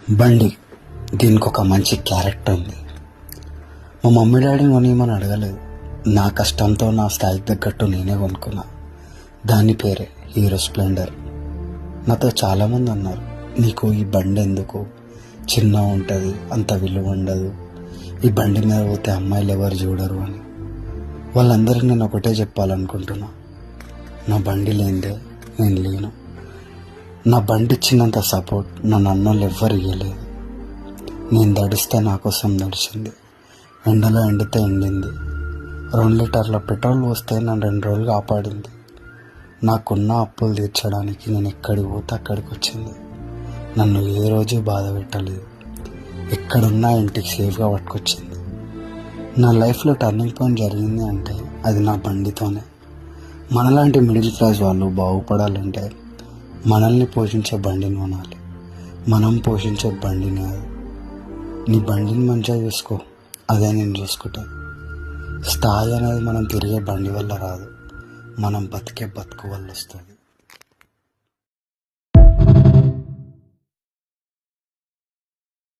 బండి దీనికి ఒక మంచి క్యారెక్టర్ ఉంది. మా మమ్మీ డాడీని కొనియమని అడగలేదు. నా కష్టంతో నా స్థాయికి తగ్గట్టు నేనే కొనుక్కున్నా. దాని పేరే హీరో స్ప్లెండర్. నాతో చాలామంది అన్నారు, నీకు ఈ బండి ఎందుకు, చిన్న ఉంటుంది, అంత విలువ ఉండదు, ఈ బండి మీద పోతే అమ్మాయిలు ఎవరు చూడరు అని. వాళ్ళందరికీ నేను ఒకటే చెప్పాలనుకుంటున్నా, నా బండి లేనిదే నేను లేను. నా బండి ఇచ్చినంత సపోర్ట్ నన్ను అన్నోళ్ళు ఎవ్వరు ఇవ్వలేదు. నేను దడిస్తే నా కోసం దడిచింది, ఎండలో ఎండితే ఎండింది, 2 లీటర్ల పెట్రోల్ పోస్తే నన్ను 2 రోజులు కాపాడింది. నాకున్న అప్పులు తీర్చడానికి నేను ఎక్కడికి పోతే అక్కడికి వచ్చింది. నన్ను ఏ రోజు బాధ పెట్టలేదు, ఎక్కడున్నా ఇంటికి సేఫ్గా పట్టుకొచ్చింది. నా లైఫ్లో టర్నింగ్ పాయింట్ జరిగింది అంటే అది నా బండితోనే. మనలాంటి మిడిల్ క్లాస్ వాళ్ళు బాగుపడాలంటే మనల్ని పోషించే బండిని కొనాలి, మనం పోషించే బండిని కాదు. నీ బండిని మంచిగా చూసుకో, అదే నేను చూసుకుంటా. స్థాయి అనేది మనం తిరిగే బండి వల్ల రాదు, మనం బతికే బతుకు వల్ల వస్తుంది.